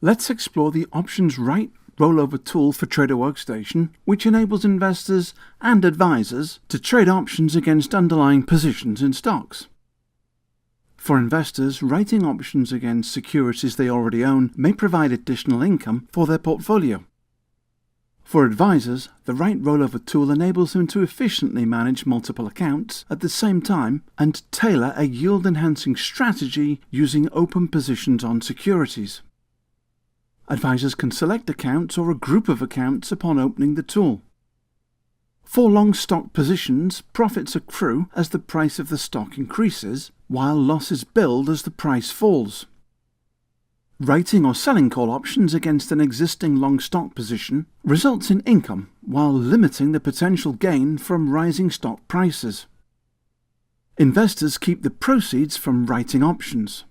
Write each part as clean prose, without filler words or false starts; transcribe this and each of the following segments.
Let's explore the Options Right rollover tool for Trader Workstation, which enables investors and advisors to trade options against underlying positions in stocks. For investors, writing options against securities they already own may provide additional income for their portfolio. For advisors, the Right rollover tool enables them to efficiently manage multiple accounts at the same time and tailor a yield-enhancing strategy using open positions on securities. Advisors can select accounts or a group of accounts upon opening the tool. For long stock positions, profits accrue as the price of the stock increases, while losses build as the price falls. Writing or selling call options against an existing long stock position results in income while limiting the potential gain from rising stock prices. Investors keep the proceeds from writing options.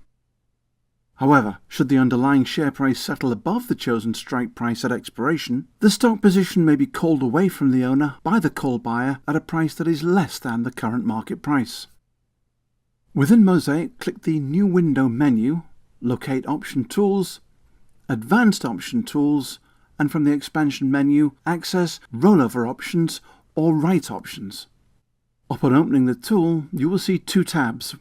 However, should the underlying share price settle above the chosen strike price at expiration, the stock position may be called away from the owner by the call buyer at a price that is less than the current market price. Within Mosaic, click the New Window menu, locate Option Tools, Advanced Option Tools, and from the expansion menu, access Rollover Options or Write Options. Upon opening the tool, you will see two tabs,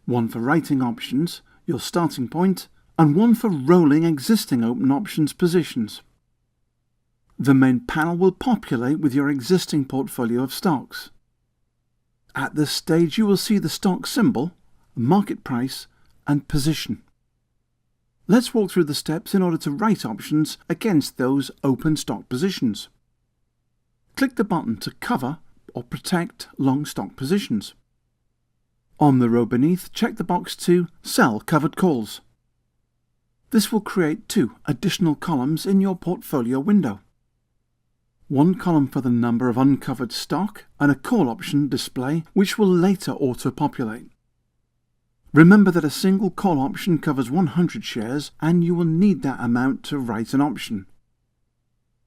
one for writing options, your starting point, and one for rolling existing open options positions. The main panel will populate with your existing portfolio of stocks. At this stage you will see the stock symbol, market price, and position. Let's walk through the steps in order to write options against those open stock positions. Click the button to cover or protect long stock positions. On the row beneath, check the box to Sell Covered Calls. This will create two additional columns in your portfolio window. One column for the number of uncovered stock and a call option display which will later auto-populate. Remember that a single call option covers 100 shares and you will need that amount to write an option.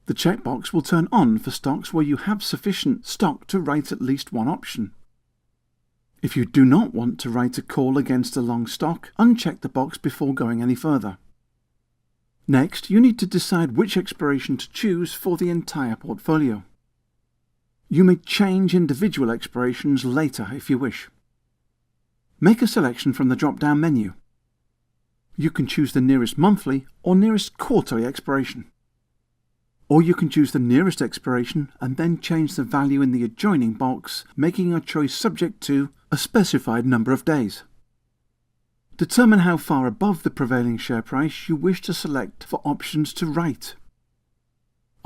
The checkbox will turn on for stocks where you have sufficient stock to write at least one option. If you do not want to write a call against a long stock, uncheck the box before going any further. Next, you need to decide which expiration to choose for the entire portfolio. You may change individual expirations later if you wish. Make a selection from the drop-down menu. You can choose the nearest monthly or nearest quarterly expiration. Or you can choose the nearest expiration and then change the value in the adjoining box, making your choice subject to a specified number of days. Determine how far above the prevailing share price you wish to select for options to write.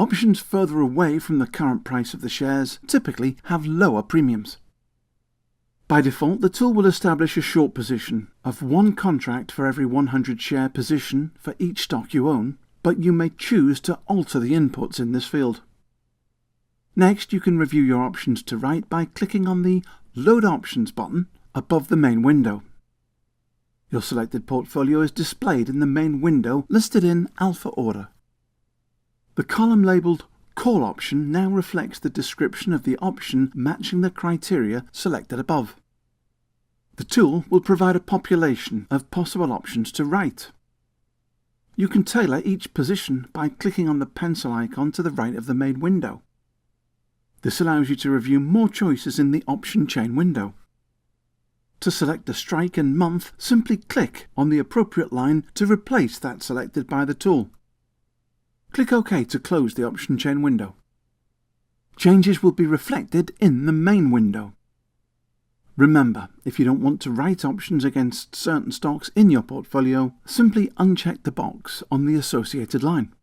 Options further away from the current price of the shares typically have lower premiums. By default, the tool will establish a short position of one contract for every 100 share position for each stock you own, but you may choose to alter the inputs in this field. Next, you can review your options to write by clicking on the Load Options button above the main window. Your selected portfolio is displayed in the main window listed in alpha order. The column labelled Call Option now reflects the description of the option matching the criteria selected above. The tool will provide a population of possible options to write. You can tailor each position by clicking on the pencil icon to the right of the main window. This allows you to review more choices in the option chain window. To select a strike and month, simply click on the appropriate line to replace that selected by the tool. Click OK to close the option chain window. Changes will be reflected in the main window. Remember, if you don't want to write options against certain stocks in your portfolio, simply uncheck the box on the associated line.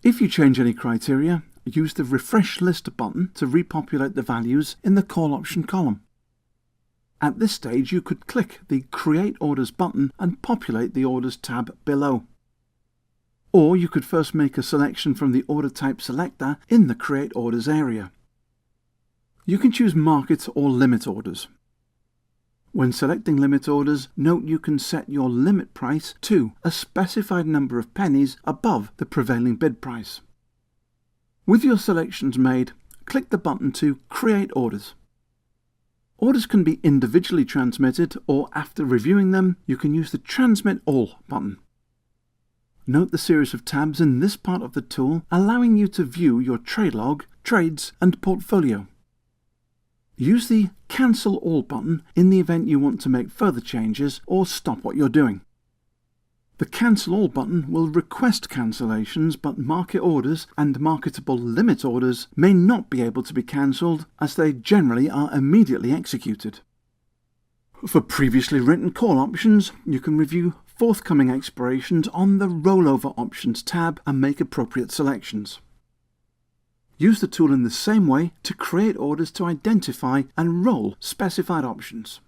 If you change any criteria, use the Refresh List button to repopulate the values in the call option column. At this stage, you could click the Create Orders button and populate the Orders tab below. Or you could first make a selection from the order type selector in the Create Orders area. You can choose market or limit orders. When selecting limit orders, note you can set your limit price to a specified number of pennies above the prevailing bid price. With your selections made, click the button to Create Orders. Orders can be individually transmitted, or after reviewing them, you can use the Transmit All button. Note the series of tabs in this part of the tool, allowing you to view your trade log, trades, and portfolio. Use the Cancel All button in the event you want to make further changes or stop what you're doing. The Cancel All button will request cancellations, but market orders and marketable limit orders may not be able to be cancelled, as they generally are immediately executed. For previously written call options, you can review forthcoming expirations on the Rollover Options tab and make appropriate selections. Use the tool in the same way to create orders to identify and roll specified options.